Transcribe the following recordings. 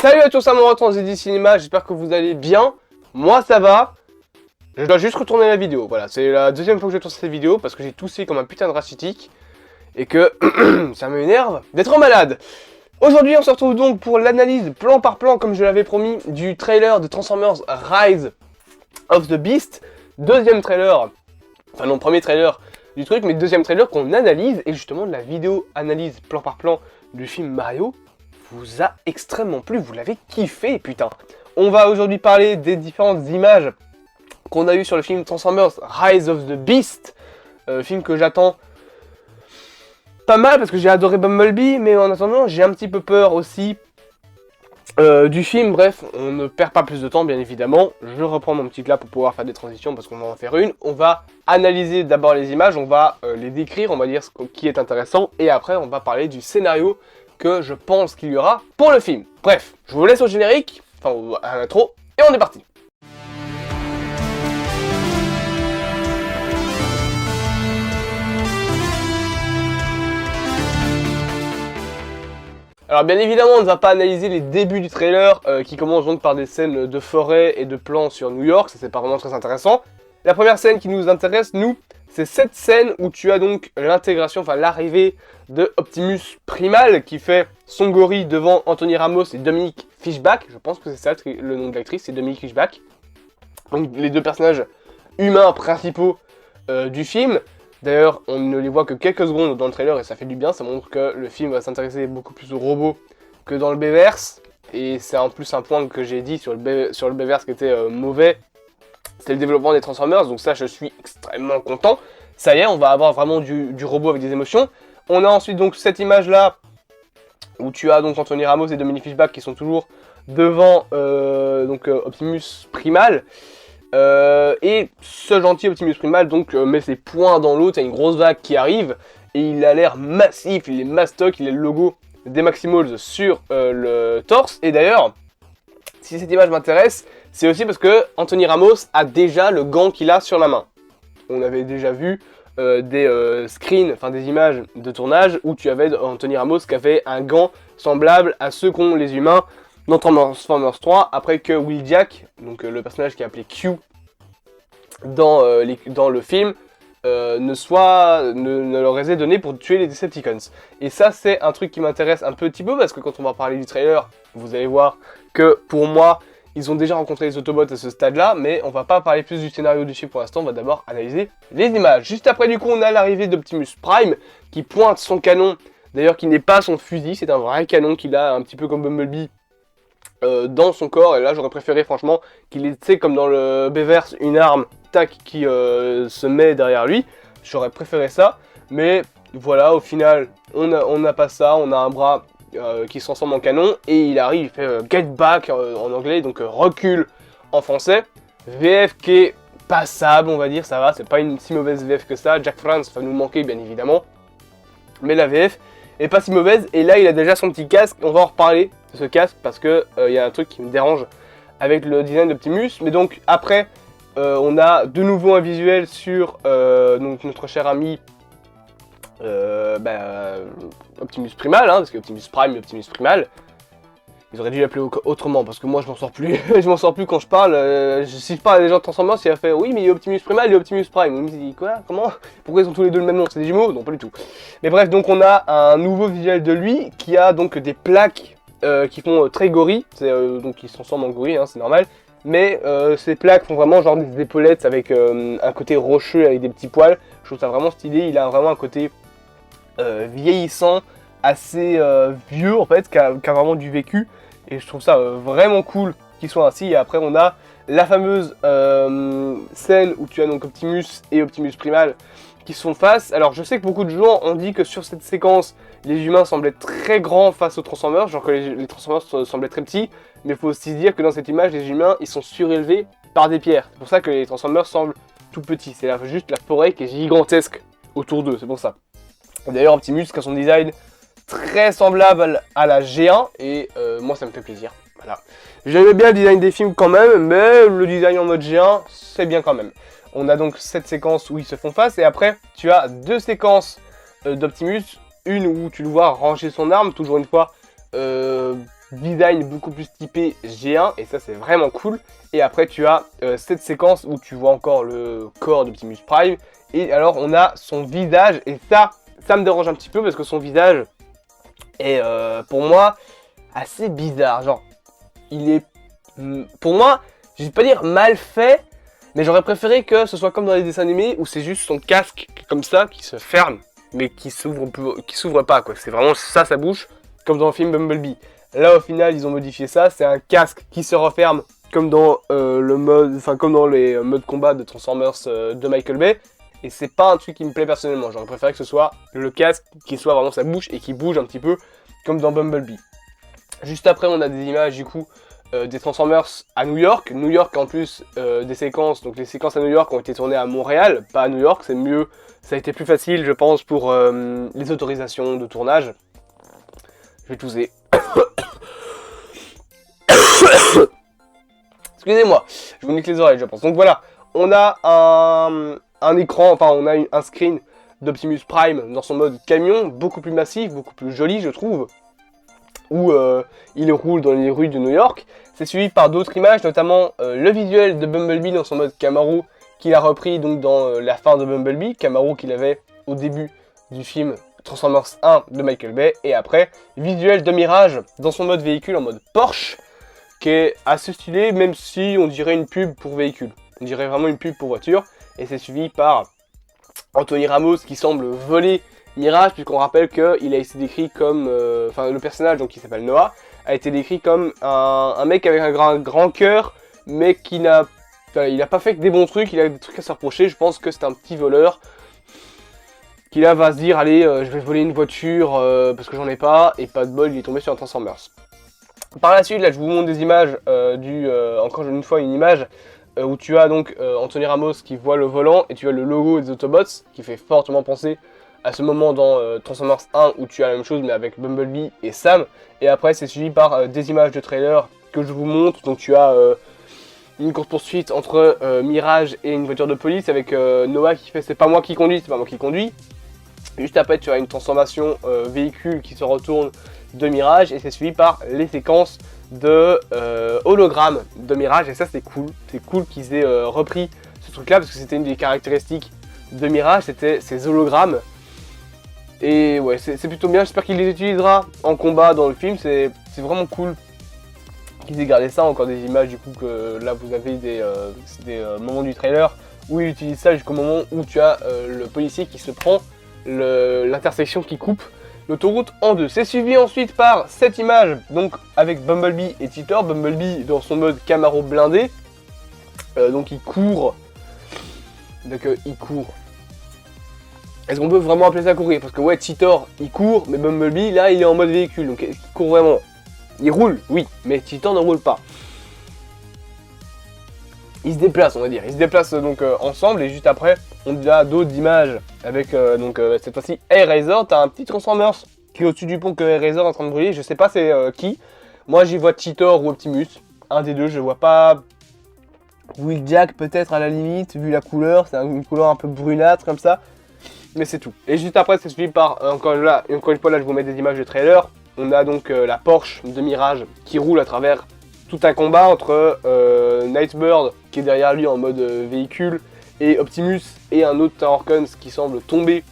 Salut à tous, amoureux Transidi Cinéma, j'espère que vous allez bien. Moi ça va. Je dois juste retourner la vidéo, voilà. C'est la deuxième fois que je tourne cette vidéo parce que j'ai toussé comme un putain de rachitique. Et que ça m'énerve d'être malade. Aujourd'hui on se retrouve donc pour l'analyse plan par plan, comme je l'avais promis, du trailer de Transformers Rise of the Beast. Deuxième trailer, enfin non, premier trailer du truc, mais deuxième trailer qu'on analyse. Et justement la vidéo analyse plan par plan du film Mario vous a extrêmement plu, vous l'avez kiffé, putain. On va aujourd'hui parler des différentes images qu'on a eues sur le film Transformers Rise of the Beast, film que j'attends pas mal parce que j'ai adoré Bumblebee, mais en attendant j'ai un petit peu peur aussi du film. Bref, on ne perd pas plus de temps bien évidemment, je reprends mon petit clap pour pouvoir faire des transitions parce qu'on va en faire une. On va analyser d'abord les images, on va les décrire, on va dire ce qui est intéressant, et après on va parler du scénario que je pense qu'il y aura pour le film. Bref, je vous laisse au générique, enfin à l'intro, et on est parti. Alors bien évidemment on ne va pas analyser les débuts du trailer qui commence donc par des scènes de forêt et de plans sur New York, ça c'est pas vraiment très intéressant. La première scène qui nous intéresse, nous, c'est cette scène où tu as donc l'intégration, enfin l'arrivée de Optimus Primal qui fait son gorille devant Anthony Ramos et Dominique Fishback. Je pense que c'est ça le nom de l'actrice, c'est Dominique Fishback. Donc les deux personnages humains principaux du film. D'ailleurs, on ne les voit que quelques secondes dans le trailer et ça fait du bien, ça montre que le film va s'intéresser beaucoup plus aux robots que dans le B-Verse. Et c'est en plus un point que j'ai dit sur le B-Verse qui était mauvais. C'était le développement des Transformers, donc ça je suis extrêmement content. Ça y est, on va avoir vraiment du robot avec des émotions. On a ensuite donc cette image là, où tu as donc Anthony Ramos et Dominique Fishback qui sont toujours devant Optimus Primal. Et ce gentil Optimus Primal donc met ses poings dans l'eau, t'as une grosse vague qui arrive, et il a l'air massif, il est mastoc, il a le logo des Maximals sur le torse. Et d'ailleurs, si cette image m'intéresse, c'est aussi parce que Anthony Ramos a déjà le gant qu'il a sur la main. On avait déjà vu des screens, enfin des images de tournage où tu avais Anthony Ramos qui avait un gant semblable à ceux qu'ont les humains dans Transformers 3, après que Will Jack, donc le personnage qui est appelé Q dans le film, ne leur ait donné pour tuer les Decepticons. Et ça c'est un truc qui m'intéresse un petit peu parce que quand on va parler du trailer, vous allez voir que pour moi, ils ont déjà rencontré les Autobots à ce stade-là, mais on va pas parler plus du scénario du film pour l'instant, on va d'abord analyser les images. Juste après, du coup, on a l'arrivée d'Optimus Prime, qui pointe son canon, d'ailleurs qui n'est pas son fusil, c'est un vrai canon qu'il a, un petit peu comme Bumblebee, dans son corps. Et là, j'aurais préféré, franchement, qu'il ait, tu sais, comme dans le B-Verse, une arme, tac, qui se met derrière lui. J'aurais préféré ça, mais voilà, au final, on n'a pas ça, on a un bras qui se transforme en canon, et il arrive, il fait get back en anglais, donc recule en français. VF qui est passable, on va dire, ça va, c'est pas une si mauvaise VF que ça. Jack France va nous manquer bien évidemment, mais la VF est pas si mauvaise. Et là il a déjà son petit casque, on va en reparler de ce casque parce que y a un truc qui me dérange avec le design d'Optimus. Mais donc après on a de nouveau un visuel sur donc notre cher ami Optimus Primal, hein, parce que Optimus Prime et Optimus Primal, ils auraient dû l'appeler autrement, parce que moi je m'en sors plus, je m'en sors plus quand je parle, si je parle à des gens de Transformers, il va faire oui mais il y a Optimus Primal et Optimus Prime, on me dit quoi, comment, pourquoi ils ont tous les deux le même nom, c'est des jumeaux? Non pas du tout. Mais bref, donc on a un nouveau visuel de lui, qui a donc des plaques qui font très gorille, donc ils se transforment en gorille, hein, c'est normal. Mais ces plaques font vraiment genre des épaulettes avec un côté rocheux avec des petits poils, je trouve ça vraiment stylé, il a vraiment un côté vieillissant, assez vieux en fait, qui a vraiment du vécu, et je trouve ça vraiment cool qu'il soit ainsi. Et après on a la fameuse scène où tu as donc Optimus et Optimus Primal qui sont face. Alors je sais que beaucoup de gens ont dit que sur cette séquence les humains semblaient très grands face aux Transformers, genre que les Transformers semblaient très petits, mais il faut aussi dire que dans cette image les humains ils sont surélevés par des pierres, c'est pour ça que les Transformers semblent tout petits, c'est juste la forêt qui est gigantesque autour d'eux, c'est pour ça. D'ailleurs Optimus qui a son design très semblable à la G1 et moi ça me fait plaisir, voilà. J'aimais bien le design des films quand même, mais le design en mode G1 c'est bien quand même. On a donc cette séquence où ils se font face et après tu as deux séquences d'Optimus, une où tu le vois ranger son arme, toujours une fois design beaucoup plus typé G1 et ça c'est vraiment cool. Et après tu as cette séquence où tu vois encore le corps d'Optimus Prime et alors on a son visage et ça me dérange un petit peu parce que son visage est pour moi assez bizarre. Genre il est pour moi, je vais pas dire mal fait, mais j'aurais préféré que ce soit comme dans les dessins animés où c'est juste son casque comme ça qui se ferme mais qui s'ouvre pas quoi. C'est vraiment ça sa bouche comme dans le film Bumblebee. Là au final ils ont modifié ça, c'est un casque qui se referme comme dans comme dans les modes combat de Transformers de Michael Bay. Et c'est pas un truc qui me plaît personnellement, j'aurais préféré que ce soit le casque qui soit vraiment sa bouche et qui bouge un petit peu comme dans Bumblebee. Juste après on a des images du coup des Transformers à New York. New York en plus des séquences, donc les séquences à New York ont été tournées à Montréal, pas à New York, c'est mieux, ça a été plus facile je pense pour les autorisations de tournage. Je vais tousser. Excusez-moi, je vous nique les oreilles je pense. Donc voilà, on a un écran, enfin on a un screen d'Optimus Prime dans son mode camion, beaucoup plus massif, beaucoup plus joli je trouve, où il roule dans les rues de New York. C'est suivi par d'autres images, notamment le visuel de Bumblebee dans son mode Camaro, qu'il a repris donc dans la fin de Bumblebee, Camaro qu'il avait au début du film Transformers 1 de Michael Bay, et après, visuel de Mirage dans son mode véhicule en mode Porsche, qui est assez stylé, même si on dirait une pub pour véhicule. On dirait vraiment une pub pour voiture, et c'est suivi par Anthony Ramos qui semble voler Mirage, puisqu'on rappelle qu'il a été décrit comme, le personnage donc qui s'appelle Noah, a été décrit comme un mec avec un grand cœur, mais qui n'a pas fait que des bons trucs, il a des trucs à se reprocher. Je pense que c'est un petit voleur qui là va se dire allez je vais voler une voiture parce que j'en ai pas, et pas de bol il est tombé sur un Transformers. Par la suite là je vous montre des images encore une fois une image où tu as donc Anthony Ramos qui voit le volant et tu as le logo des Autobots qui fait fortement penser à ce moment dans Transformers 1 où tu as la même chose mais avec Bumblebee et Sam. Et après c'est suivi par des images de trailer que je vous montre. Donc tu as une course poursuite entre Mirage et une voiture de police avec Noah qui fait c'est pas moi qui conduis, c'est pas moi qui conduis. Juste après tu as une transformation véhicule qui se retourne de Mirage et c'est suivi par les séquences de hologramme de Mirage et ça c'est cool qu'ils aient repris ce truc là parce que c'était une des caractéristiques de Mirage, c'était ces hologrammes. Et ouais, c'est plutôt bien, j'espère qu'il les utilisera en combat dans le film, c'est vraiment cool qu'ils aient gardé ça. Encore des images du coup que là vous avez des moments du trailer où il utilise ça jusqu'au moment où tu as le policier qui se prend l'intersection qui coupe l'autoroute en deux. C'est suivi ensuite par cette image, donc avec Bumblebee et Titor, Bumblebee dans son mode Camaro blindé, donc il court, Est-ce qu'on peut vraiment appeler ça courir? Parce que ouais, Titor, il court, mais Bumblebee, là, il est en mode véhicule, donc il court vraiment. Il roule, oui, mais Titor ne roule pas. Ils se déplacent, on va dire. Ils se déplacent donc ensemble, et juste après, on a d'autres images avec, cette fois-ci, Airazor. T'as un petit Transformers qui est au-dessus du pont que Airazor est en train de brûler. Je sais pas c'est qui. Moi, j'y vois Titor ou Optimus. Un des deux, je vois pas... Wheeljack peut-être à la limite, vu la couleur. C'est une couleur un peu brunâtre, comme ça. Mais c'est tout. Et juste après, c'est suivi par, encore une fois, là, je vous mets des images de trailer. On a donc la Porsche de Mirage qui roule à travers tout un combat entre Nightbird, qui est derrière lui en mode véhicule, et Optimus et un autre Terrorcons qui semble tomber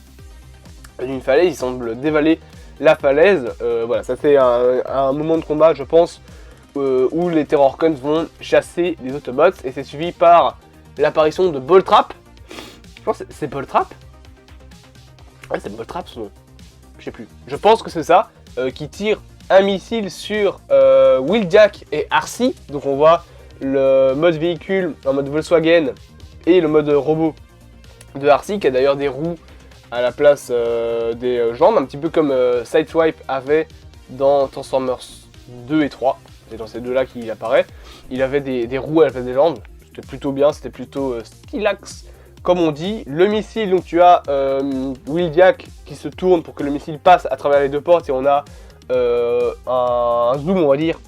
d'une falaise. Il semble dévaler la falaise. Voilà, ça c'est un moment de combat, je pense, où les Terrorcons vont chasser les Autobots. Et c'est suivi par l'apparition de Boltrap. Je pense que c'est Boltrap. Ouais, c'est Boltrap son nom. Je sais plus. Je pense que c'est ça. Qui tire un missile sur Wheeljack et Arcee. Donc on voit le mode véhicule en mode Volkswagen et le mode robot de Arcee, qui a d'ailleurs des roues à la place des jambes, un petit peu comme Sideswipe avait dans Transformers 2 et 3. C'est dans ces deux-là qu'il apparaît. Il avait des roues à la place des jambes. C'était plutôt bien, c'était plutôt stylax, comme on dit. Le missile, donc tu as Wheeljack qui se tourne pour que le missile passe à travers les deux portes, et on a un zoom, on va dire,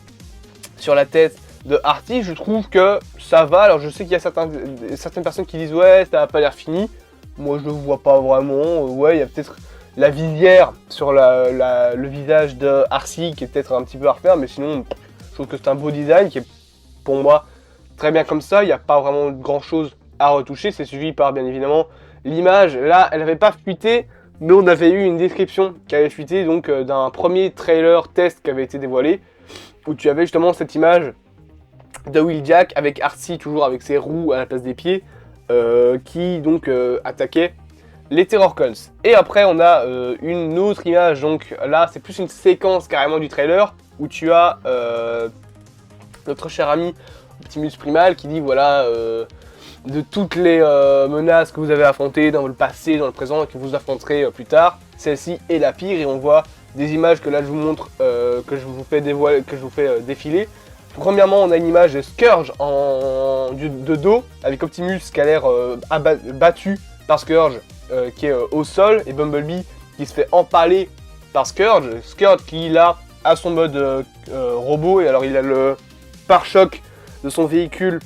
sur la tête de Arcee. Je trouve que ça va. Alors je sais qu'il y a certaines personnes qui disent ouais, ça n'a pas l'air fini. Moi je le vois pas vraiment. Ouais, il y a peut-être la visière sur le visage de Arcee qui est peut-être un petit peu à refaire, mais sinon je trouve que c'est un beau design qui est pour moi très bien comme ça. Il n'y a pas vraiment grand chose à retoucher, c'est suivi par bien évidemment l'image. Là elle n'avait pas fuité, mais on avait eu une description qui avait fuité donc d'un premier trailer test qui avait été dévoilé, où tu avais justement cette image de Wheeljack avec Arcee toujours avec ses roues à la place des pieds, qui donc attaquait les Terrorcons. Et après on a une autre image, donc là c'est plus une séquence carrément du trailer, où tu as notre cher ami Optimus Primal qui dit voilà, de toutes les menaces que vous avez affrontées dans le passé, dans le présent et que vous affronterez plus tard, celle-ci est la pire. Et on voit des images que là je vous montre, que je vous fais défiler. Premièrement, on a une image de Scourge de dos, avec Optimus qui a l'air battu par Scourge, qui est au sol, et Bumblebee qui se fait empaler par Scourge. Scourge qui là a son mode robot, et alors il a le pare-choc de son véhicule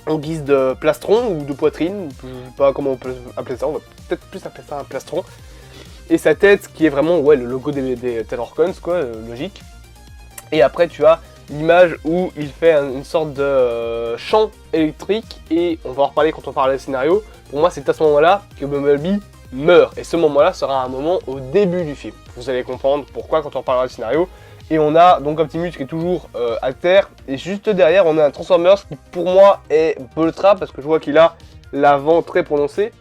en guise de plastron ou de poitrine, je ne sais pas comment on peut appeler ça, on va peut-être plus appeler ça un plastron. Et sa tête qui est vraiment ouais, le logo des Terrorcons, quoi, logique. Et après tu as l'image où il fait une sorte de champ électrique, et on va en reparler quand on parlera du scénario. Pour moi c'est à ce moment-là que Bumblebee meurt, et ce moment-là sera un moment au début du film. Vous allez comprendre pourquoi quand on parlera du scénario. Et on a donc Optimus qui est toujours à terre, et juste derrière on a un Transformers qui pour moi est Boltrap, parce que je vois qu'il a l'avant très prononcé.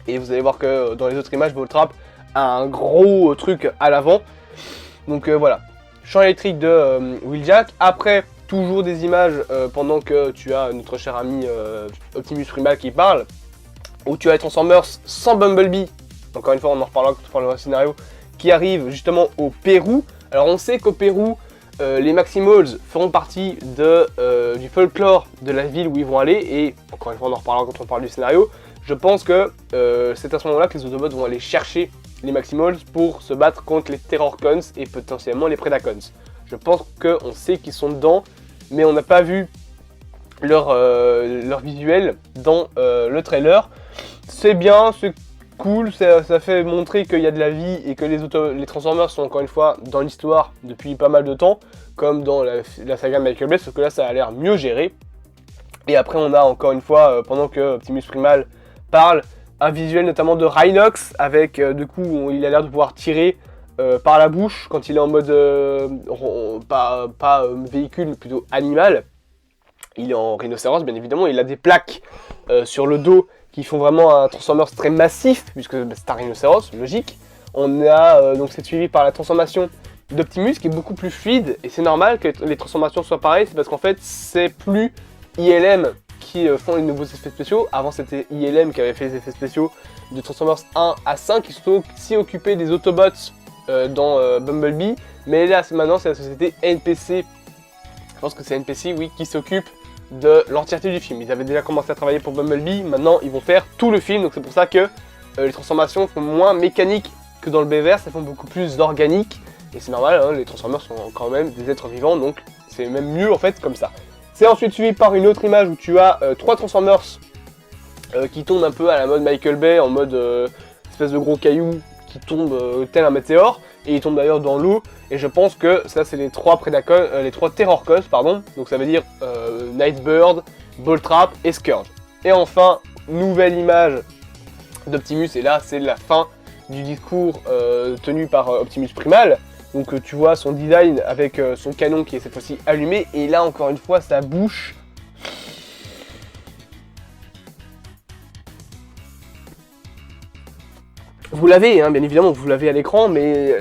Et vous allez voir que dans les autres images, Boltrap a un gros truc à l'avant. Donc voilà, champ électrique de Wheeljack. Après, toujours des images pendant que tu as notre cher ami Optimus Primal qui parle, où tu as les Transformers sans Bumblebee. Encore une fois, on en reparlera quand on parlera du scénario, qui arrive justement au Pérou. Alors on sait qu'au Pérou, les Maximals feront partie du folklore de la ville où ils vont aller, et encore une fois on en reparlera quand on parle du scénario. Je pense que c'est à ce moment-là que les Autobots vont aller chercher les Maximals pour se battre contre les Terrorcons et potentiellement les Predacons. Je pense qu'on sait qu'ils sont dedans, mais on n'a pas vu leur visuel dans le trailer. C'est bien, c'est cool, ça fait montrer qu'il y a de la vie et que les Transformers sont encore une fois dans l'histoire depuis pas mal de temps, comme dans la saga de Michael Bay, sauf que là ça a l'air mieux géré. Et après on a encore une fois, pendant que Optimus Primal parle, un visuel notamment de Rhinox, avec du coup il a l'air de pouvoir tirer par la bouche quand il est en mode pas véhicule mais plutôt animal. Il est en rhinocéros bien évidemment, il a des plaques sur le dos qui font vraiment un Transformers très massif, puisque c'est un rhinocéros, logique. On a donc c'est suivi par la transformation d'Optimus qui est beaucoup plus fluide, et c'est normal que les transformations soient pareilles, c'est parce qu'en fait c'est plus ILM qui font les nouveaux effets spéciaux. Avant c'était ILM qui avait fait les effets spéciaux de Transformers 1 à 5, qui sont aussi occupés des Autobots dans Bumblebee, mais là maintenant c'est la société NPC, je pense que c'est NPC oui, qui s'occupe de l'entièreté du film. Ils avaient déjà commencé à travailler pour Bumblebee, maintenant ils vont faire tout le film, donc c'est pour ça que les transformations font moins mécaniques que dans le Bayverse, elles font beaucoup plus organiques, et c'est normal, hein, les Transformers sont quand même des êtres vivants, donc c'est même mieux en fait comme ça. C'est ensuite suivi par une autre image où tu as 3 Transformers qui tombent un peu à la mode Michael Bay, en mode espèce de gros caillou qui tombe tel un météore, et ils tombent d'ailleurs dans l'eau, et je pense que ça c'est les 3 Terrorcons, pardon, donc ça veut dire Nightbird, Boltrap et Scourge. Et enfin, nouvelle image d'Optimus, et là c'est la fin du discours tenu par Optimus Primal. Donc tu vois son design avec son canon qui est cette fois-ci allumé, et là encore une fois sa bouche. Vous l'avez, hein, bien évidemment, vous l'avez à l'écran, mais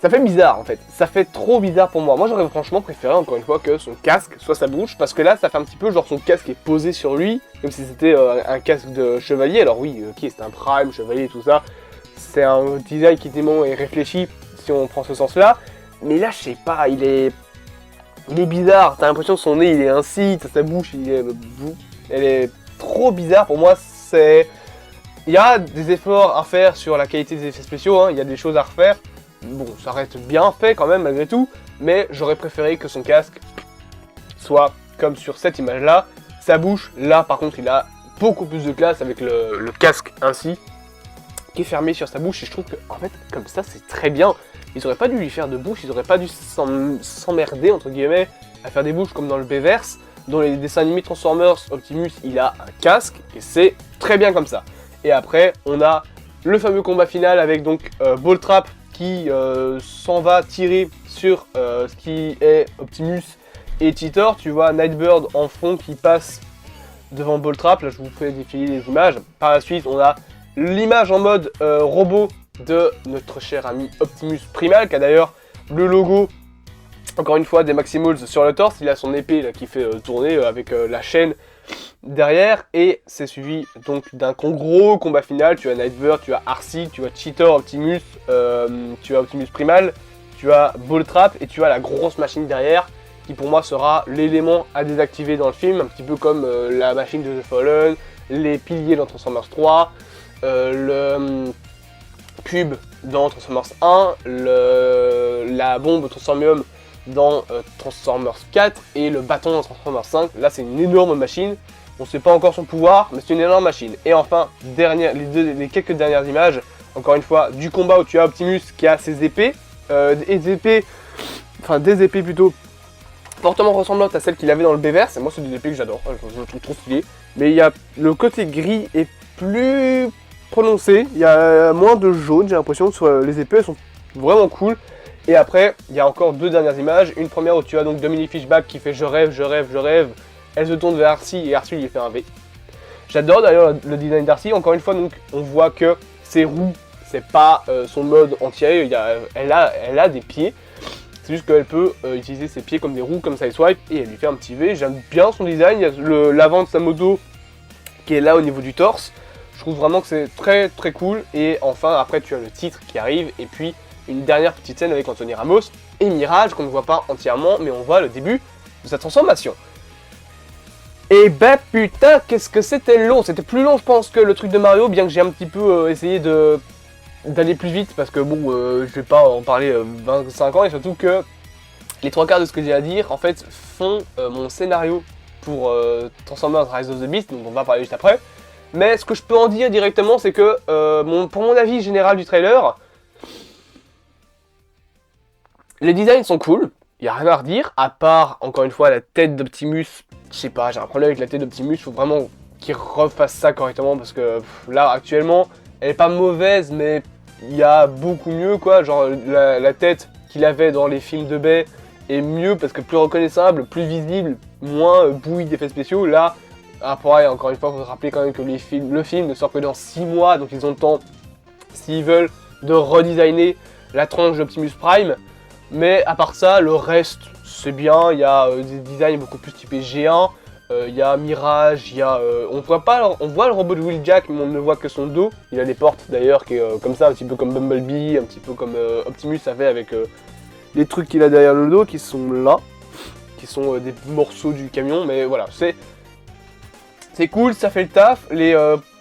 ça fait bizarre en fait, ça fait trop bizarre pour moi. Moi j'aurais franchement préféré encore une fois que son casque soit sa bouche, parce que là ça fait un petit peu genre son casque est posé sur lui, comme si c'était un casque de chevalier. Alors oui, ok, c'est un prime, chevalier et tout ça, c'est un design qui dément et réfléchi si on prend ce sens là, mais là je sais pas, il est bizarre, t'as l'impression que son nez il est ainsi, sa bouche elle est trop bizarre pour moi. Il y a des efforts à faire sur la qualité des effets spéciaux, hein. Il y a des choses à refaire. Bon, ça reste bien fait quand même malgré tout, mais j'aurais préféré que son casque soit comme sur cette image-là. Sa bouche, là par contre, il a beaucoup plus de classe avec le casque ainsi. qui est fermé sur sa bouche, et je trouve que, en fait, comme ça, c'est très bien. Ils auraient pas dû lui faire de bouche, ils auraient pas dû s'emmerder, entre guillemets, à faire des bouches comme dans le Bayverse. Dans les dessins animés Transformers, Optimus, il a un casque, et c'est très bien comme ça. Et après, on a le fameux combat final avec donc Ball Trap qui s'en va tirer sur ce qui est Optimus et Cheetor. Tu vois Nightbird en fond qui passe devant Ball Trap. Là, je vous fais défiler les images. Par la suite, on a l'image en mode robot de notre cher ami Optimus Primal, qui a d'ailleurs le logo, encore une fois, des Maximals sur le torse. Il a son épée là, qui fait tourner avec la chaîne derrière, et c'est suivi donc d'un gros combat final. Tu as Nightbird, tu as Arcee, tu as Cheetor, Optimus, tu as Optimus Primal, tu as Ball Trap, et tu as la grosse machine derrière, qui pour moi sera l'élément à désactiver dans le film, un petit peu comme la machine de The Fallen, les piliers dans Transformers 3, le cube dans Transformers 1, la bombe Transformium dans Transformers 4 et le bâton dans Transformers 5. Là, c'est une énorme machine. On ne sait pas encore son pouvoir, mais c'est une énorme machine. Et enfin, les quelques dernières images, encore une fois, du combat où tu as Optimus qui a ses épées, des épées plutôt fortement ressemblantes à celles qu'il avait dans le Bayverse. Et moi, c'est des épées que j'adore, je le trouve trop stylé. Mais il y a le côté gris est plus prononcé, il y a moins de jaune, j'ai l'impression, sur les épées, elles sont vraiment cool. Et après, il y a encore deux dernières images. Une première où tu as donc Dominique Fishback qui fait je rêve, je rêve, je rêve. Elle se tourne vers Arcee et Arcee lui fait un V. J'adore d'ailleurs le design d'Arcee. Encore une fois, donc, on voit que ses roues, c'est pas son mode entier. Elle a des pieds. C'est juste qu'elle peut utiliser ses pieds comme des roues, comme Sideswipe, et elle lui fait un petit V. J'aime bien son design. Il y a l'avant de sa moto qui est là au niveau du torse. Je trouve vraiment que c'est très très cool. Et enfin, après, tu as le titre qui arrive. Et puis, une dernière petite scène avec Anthony Ramos et Mirage qu'on ne voit pas entièrement, mais on voit le début de sa transformation. Et bah putain, qu'est-ce que c'était long. C'était plus long, je pense, que le truc de Mario, bien que j'ai un petit peu essayé d'aller plus vite, parce que bon, je vais pas en parler 25 ans, et surtout que les trois quarts de ce que j'ai à dire, en fait, font mon scénario pour Transformers Rise of the Beast, donc on va parler juste après. Mais ce que je peux en dire directement, c'est que pour mon avis général du trailer, les designs sont cool, il n'y a rien à redire, à part, encore une fois, la tête d'Optimus. Je sais pas, j'ai un problème avec la tête d'Optimus, il faut vraiment qu'il refasse ça correctement, parce que là, actuellement, elle est pas mauvaise, mais il y a beaucoup mieux, quoi. Genre, la tête qu'il avait dans les films de Bay est mieux, parce que plus reconnaissable, plus visible, moins bouillie d'effets spéciaux. Là, après, encore une fois, il faut se rappeler quand même que le film ne sort que dans 6 mois, donc ils ont le temps, s'ils veulent, de redesigner la tronche d'Optimus Prime. Mais à part ça, le reste, c'est bien. Il y a des designs beaucoup plus typés G1. Il y a Mirage, il y a... on voit le robot de Wheeljack, mais on ne voit que son dos. Il a des portes d'ailleurs qui est comme ça, un petit peu comme Bumblebee, un petit peu comme Optimus avait avec les trucs qu'il a derrière le dos qui sont là. Qui sont des morceaux du camion, mais voilà, c'est cool, ça fait le taf.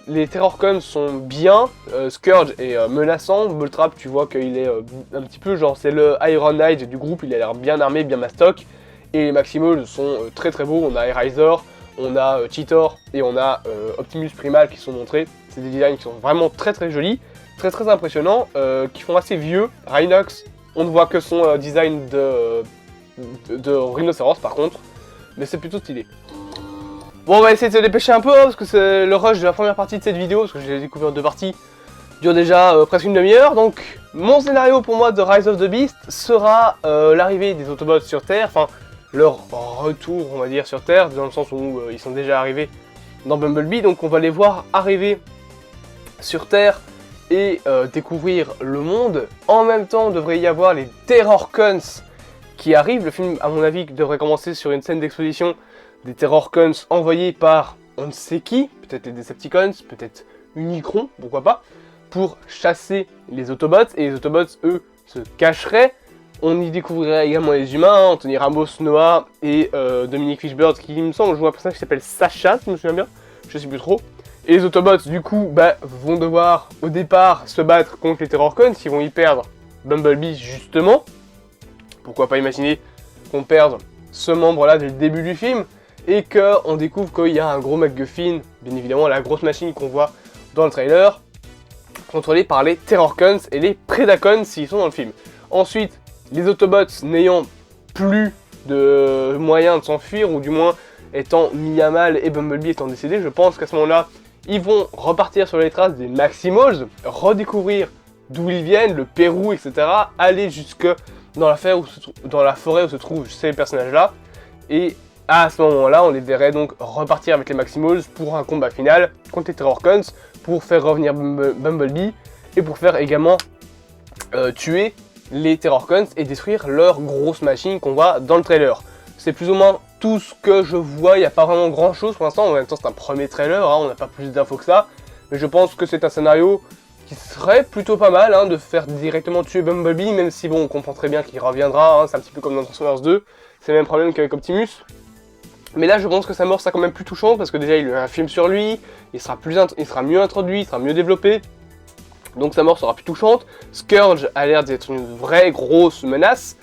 Les Terrorcons sont bien, Scourge est menaçant, Ball Trap tu vois qu'il est un petit peu genre c'est le Iron Knight du groupe, il a l'air bien armé, bien mastoc. Et les Maximals sont très très beaux, on a Eraser, on a Cheetor et on a Optimus Primal qui sont montrés. C'est des designs qui sont vraiment très très jolis, très très impressionnants, qui font assez vieux. Rhinox, on ne voit que son design de rhinocéros par contre, mais c'est plutôt stylé. Bon, on va essayer de se dépêcher un peu, hein, parce que c'est le rush de la première partie de cette vidéo, parce que j'ai découvert en deux parties, dure déjà presque une demi-heure. Donc, mon scénario pour moi de Rise of the Beast sera l'arrivée des Autobots sur Terre, enfin, leur retour, on va dire, sur Terre, dans le sens où ils sont déjà arrivés dans Bumblebee, donc on va les voir arriver sur Terre et découvrir le monde. En même temps, il devrait y avoir les Terrorcons qui arrivent. Le film, à mon avis, devrait commencer sur une scène d'exposition des Terrorcons envoyés par on ne sait qui, peut-être les Decepticons, peut-être Unicron, pourquoi pas, pour chasser les Autobots, et les Autobots, eux, se cacheraient. On y découvrirait également les humains, hein, Anthony Ramos, Noah et Dominique Fishback, qui il me semble joue un personnage qui s'appelle Sacha, si je me souviens bien, je sais plus trop. Et les Autobots, du coup, vont devoir, au départ, se battre contre les Terrorcons, s'ils vont y perdre Bumblebee, justement. Pourquoi pas imaginer qu'on perde ce membre-là dès le début du film, et qu'on découvre qu'il y a un gros MacGuffin, bien évidemment la grosse machine qu'on voit dans le trailer. contrôlés par les Terrorcons et les Predacons s'ils sont dans le film. Ensuite, les Autobots n'ayant plus de moyens de s'enfuir, ou du moins étant mis à mal et Bumblebee étant décédé, je pense qu'à ce moment-là, ils vont repartir sur les traces des Maximals, redécouvrir d'où ils viennent, le Pérou, etc. Aller jusque dans la forêt où se trouvent ces personnages-là. Et à ce moment-là, on les verrait donc repartir avec les Maximals pour un combat final contre les Terrorcons, pour faire revenir Bumblebee, et pour faire également tuer les Terrorcons et détruire leur grosse machine qu'on voit dans le trailer. C'est plus ou moins tout ce que je vois, il n'y a pas vraiment grand chose pour l'instant, en même temps c'est un premier trailer, hein, on n'a pas plus d'infos que ça, mais je pense que c'est un scénario qui serait plutôt pas mal, hein, de faire directement tuer Bumblebee, même si bon, on comprend très bien qu'il reviendra, hein, c'est un petit peu comme dans Transformers 2, c'est le même problème qu'avec Optimus. Mais là je pense que sa mort sera quand même plus touchante, parce que déjà il y a un film sur lui, il sera mieux introduit, il sera mieux développé, donc sa mort sera plus touchante. Scourge a l'air d'être une vraie grosse menace,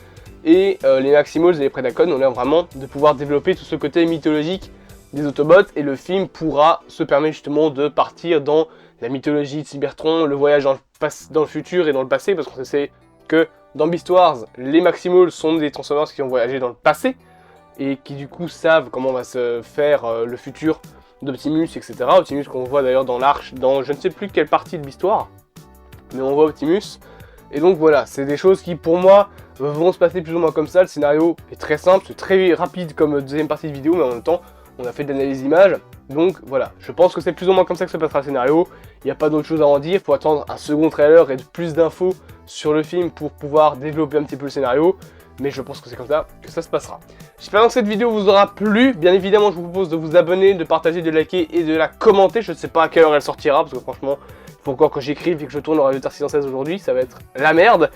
et les Maximals et les Predacons ont l'air vraiment de pouvoir développer tout ce côté mythologique des Autobots, et le film pourra se permettre justement de partir dans la mythologie de Cybertron, le voyage dans le futur et dans le passé, parce qu'on sait que dans Beast Wars, les Maximals sont des Transformers qui ont voyagé dans le passé, et qui du coup savent comment va se faire le futur d'Optimus, etc. Optimus qu'on voit d'ailleurs dans l'arche, dans je ne sais plus quelle partie de Beast Wars, mais on voit Optimus. Et donc voilà, c'est des choses qui pour moi vont se passer plus ou moins comme ça. Le scénario est très simple, c'est très rapide comme deuxième partie de vidéo, mais en même temps on a fait de l'analyse d'image. Donc voilà, je pense que c'est plus ou moins comme ça que se passera le scénario. Il n'y a pas d'autre chose à en dire, il faut attendre un second trailer et plus d'infos sur le film pour pouvoir développer un petit peu le scénario. Mais je pense que c'est comme ça que ça se passera. J'espère que cette vidéo vous aura plu. Bien évidemment, je vous propose de vous abonner, de partager, de liker et de la commenter. Je ne sais pas à quelle heure elle sortira, parce que franchement, il faut encore que j'écrive et que je tourne au Révélateur 616 aujourd'hui. Ça va être la merde.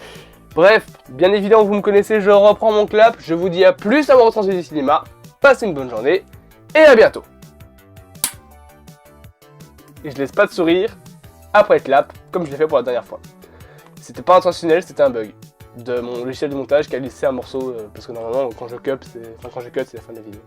Bref, bien évidemment, vous me connaissez, je reprends mon clap. Je vous dis à plus à mon retransmission du cinéma. Passez une bonne journée et à bientôt. Et je laisse pas de sourire après le clap, comme je l'ai fait pour la dernière fois. C'était pas intentionnel, c'était un bug de mon logiciel de montage qui a laissé un morceau, parce que normalement quand je cut c'est la fin de la vidéo.